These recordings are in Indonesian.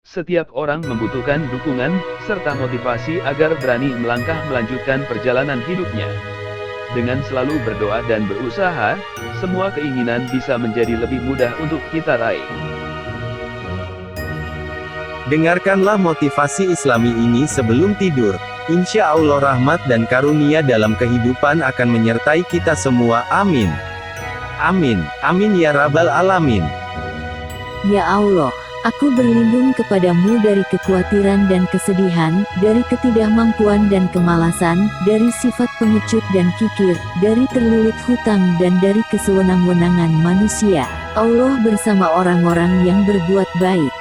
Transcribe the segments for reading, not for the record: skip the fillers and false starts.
Setiap orang membutuhkan dukungan, serta motivasi agar berani melangkah melanjutkan perjalanan hidupnya. Dengan selalu berdoa dan berusaha, semua keinginan bisa menjadi lebih mudah untuk kita raih. Dengarkanlah motivasi Islami ini sebelum tidur. Insya Allah rahmat dan karunia dalam kehidupan akan menyertai kita semua. Amin. Amin. Amin ya Rabbal Alamin. Ya Allah, aku berlindung kepadamu dari kekhawatiran dan kesedihan, dari ketidakmampuan dan kemalasan, dari sifat pengecut dan kikir, dari terlilit hutang dan dari kesewenang-wenangan manusia. Allah bersama orang-orang yang berbuat baik.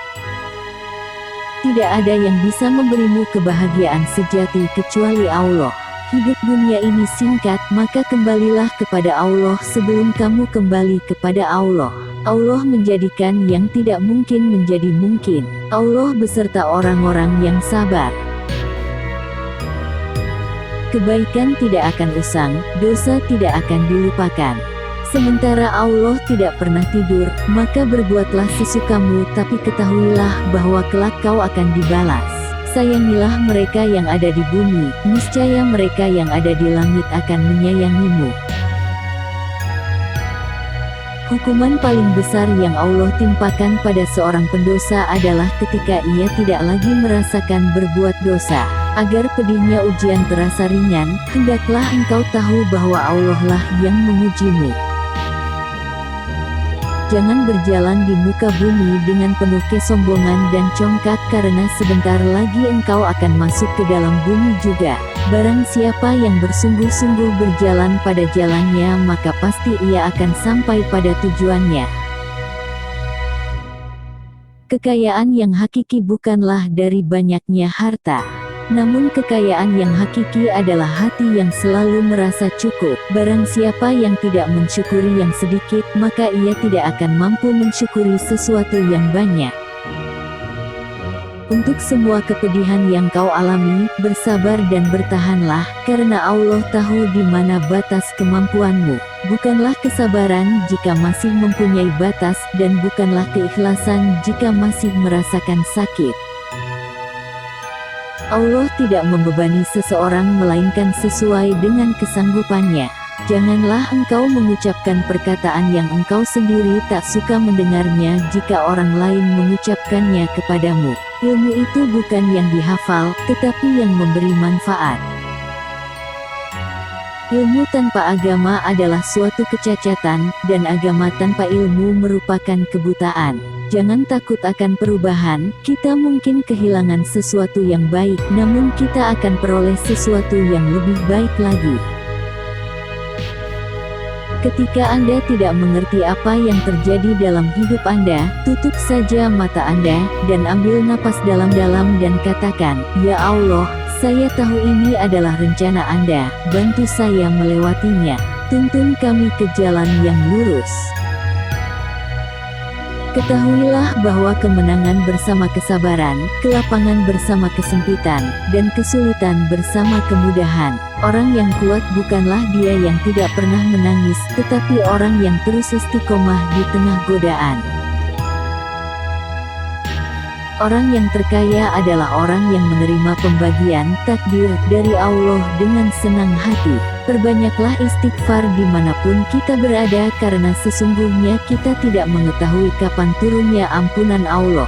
Tidak ada yang bisa memberimu kebahagiaan sejati kecuali Allah. Hidup dunia ini singkat, maka kembalilah kepada Allah sebelum kamu kembali kepada Allah. Allah menjadikan yang tidak mungkin menjadi mungkin. Allah beserta orang-orang yang sabar. Kebaikan tidak akan usang, dosa tidak akan dilupakan. Sementara Allah tidak pernah tidur, maka berbuatlah sesukamu, tapi ketahuilah bahwa kelak kau akan dibalas. Sayangilah mereka yang ada di bumi, niscaya mereka yang ada di langit akan menyayangimu. Hukuman paling besar yang Allah timpakan pada seorang pendosa adalah ketika ia tidak lagi merasakan berbuat dosa. Agar pedihnya ujian terasa ringan, hendaklah engkau tahu bahwa Allah lah yang mengujimu. Jangan berjalan di muka bumi dengan penuh kesombongan dan congkak, karena sebentar lagi engkau akan masuk ke dalam bumi juga. Barang siapa yang bersungguh-sungguh berjalan pada jalannya, maka pasti ia akan sampai pada tujuannya. Kekayaan yang hakiki bukanlah dari banyaknya harta. Namun kekayaan yang hakiki adalah hati yang selalu merasa cukup. Barang siapa yang tidak mensyukuri yang sedikit, maka ia tidak akan mampu mensyukuri sesuatu yang banyak. Untuk semua kepedihan yang kau alami, bersabar dan bertahanlah, karena Allah tahu di mana batas kemampuanmu. Bukanlah kesabaran jika masih mempunyai batas, dan bukanlah keikhlasan jika masih merasakan sakit. Allah tidak membebani seseorang melainkan sesuai dengan kesanggupannya. Janganlah engkau mengucapkan perkataan yang engkau sendiri tak suka mendengarnya jika orang lain mengucapkannya kepadamu. Ilmu itu bukan yang dihafal, tetapi yang memberi manfaat. Ilmu tanpa agama adalah suatu kecacatan, dan agama tanpa ilmu merupakan kebutaan. Jangan takut akan perubahan, kita mungkin kehilangan sesuatu yang baik, namun kita akan peroleh sesuatu yang lebih baik lagi. Ketika Anda tidak mengerti apa yang terjadi dalam hidup Anda, tutup saja mata Anda, dan ambil napas dalam-dalam dan katakan, "Ya Allah, saya tahu ini adalah rencana Anda, bantu saya melewatinya. Tuntun kami ke jalan yang lurus." Ketahuilah bahwa kemenangan bersama kesabaran, kelapangan bersama kesempitan, dan kesulitan bersama kemudahan. Orang yang kuat bukanlah dia yang tidak pernah menangis, tetapi orang yang terus istiqomah di tengah godaan. Orang yang terkaya adalah orang yang menerima pembagian takdir dari Allah dengan senang hati. Perbanyaklah istighfar dimanapun kita berada, karena sesungguhnya kita tidak mengetahui kapan turunnya ampunan Allah.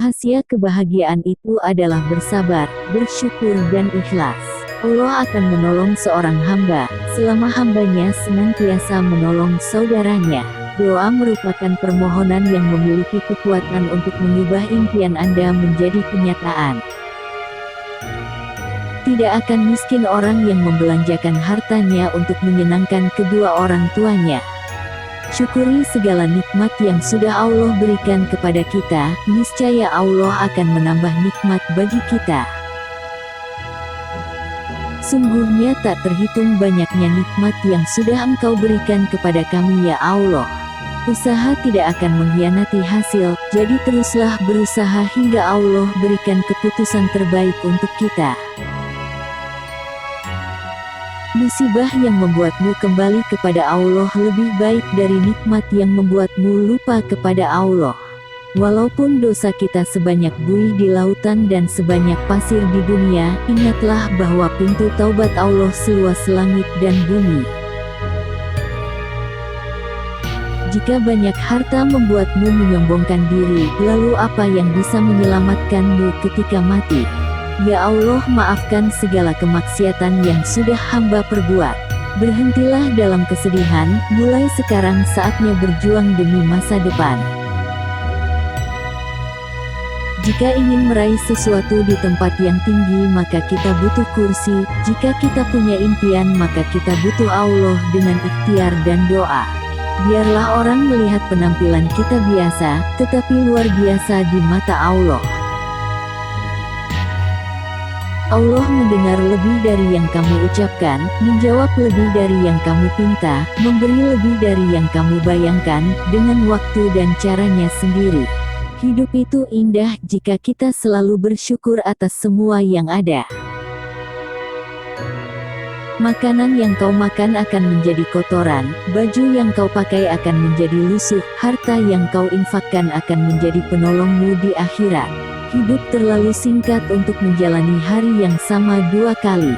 Rahasia kebahagiaan itu adalah bersabar, bersyukur dan ikhlas. Allah akan menolong seorang hamba, selama hambanya senantiasa menolong saudaranya. Doa merupakan permohonan yang memiliki kekuatan untuk mengubah impian Anda menjadi kenyataan. Tidak akan miskin orang yang membelanjakan hartanya untuk menyenangkan kedua orang tuanya. Syukuri segala nikmat yang sudah Allah berikan kepada kita, niscaya Allah akan menambah nikmat bagi kita. Sungguhnya tak terhitung banyaknya nikmat yang sudah Engkau berikan kepada kami ya Allah. Usaha tidak akan mengkhianati hasil, jadi teruslah berusaha hingga Allah berikan keputusan terbaik untuk kita. Musibah yang membuatmu kembali kepada Allah lebih baik dari nikmat yang membuatmu lupa kepada Allah. Walaupun dosa kita sebanyak buih di lautan dan sebanyak pasir di dunia, ingatlah bahwa pintu taubat Allah seluas langit dan bumi. Jika banyak harta membuatmu menyombongkan diri, lalu apa yang bisa menyelamatkanmu ketika mati? Ya Allah, maafkan segala kemaksiatan yang sudah hamba perbuat. Berhentilah dalam kesedihan, mulai sekarang saatnya berjuang demi masa depan. Jika ingin meraih sesuatu di tempat yang tinggi maka kita butuh kursi, jika kita punya impian maka kita butuh Allah dengan ikhtiar dan doa. Biarlah orang melihat penampilan kita biasa, tetapi luar biasa di mata Allah. Allah mendengar lebih dari yang kamu ucapkan, menjawab lebih dari yang kamu pinta, memberi lebih dari yang kamu bayangkan, dengan waktu dan caranya sendiri. Hidup itu indah jika kita selalu bersyukur atas semua yang ada. Makanan yang kau makan akan menjadi kotoran, baju yang kau pakai akan menjadi lusuh, harta yang kau infakkan akan menjadi penolongmu di akhirat. Hidup terlalu singkat untuk menjalani hari yang sama dua kali.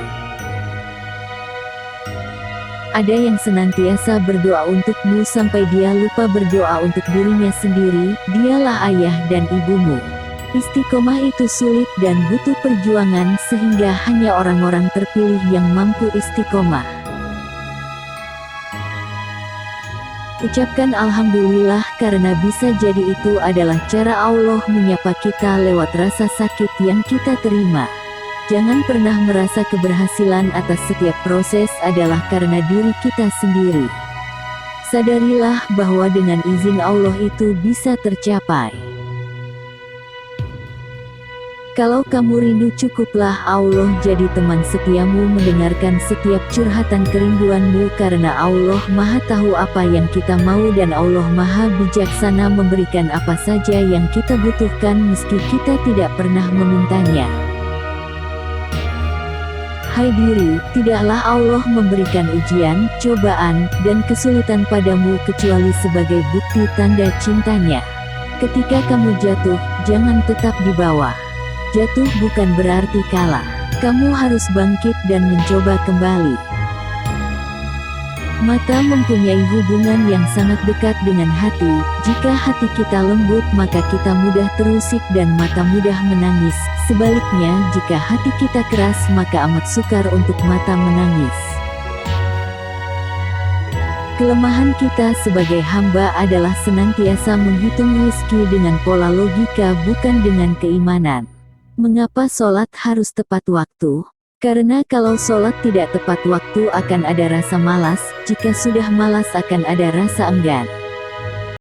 Ada yang senantiasa berdoa untukmu sampai dia lupa berdoa untuk dirinya sendiri, dialah ayah dan ibumu. Istiqomah itu sulit dan butuh perjuangan sehingga hanya orang-orang terpilih yang mampu istiqomah. Ucapkan Alhamdulillah karena bisa jadi itu adalah cara Allah menyapa kita lewat rasa sakit yang kita terima. Jangan pernah merasa keberhasilan atas setiap proses adalah karena diri kita sendiri. Sadarilah bahwa dengan izin Allah itu bisa tercapai. Kalau kamu rindu cukuplah Allah jadi teman setiamu mendengarkan setiap curhatan kerinduanmu karena Allah Maha tahu apa yang kita mau dan Allah Maha bijaksana memberikan apa saja yang kita butuhkan meski kita tidak pernah memintanya. Hai diri, tidaklah Allah memberikan ujian, cobaan, dan kesulitan padamu kecuali sebagai bukti tanda cintanya. Ketika kamu jatuh, jangan tetap di bawah. Jatuh bukan berarti kalah. Kamu harus bangkit dan mencoba kembali. Mata mempunyai hubungan yang sangat dekat dengan hati. Jika hati kita lembut maka kita mudah terusik dan mata mudah menangis. Sebaliknya, jika hati kita keras maka amat sukar untuk mata menangis. Kelemahan kita sebagai hamba adalah senantiasa menghitung rezeki dengan pola logika bukan dengan keimanan. Mengapa sholat harus tepat waktu? Karena kalau sholat tidak tepat waktu akan ada rasa malas, jika sudah malas akan ada rasa enggan.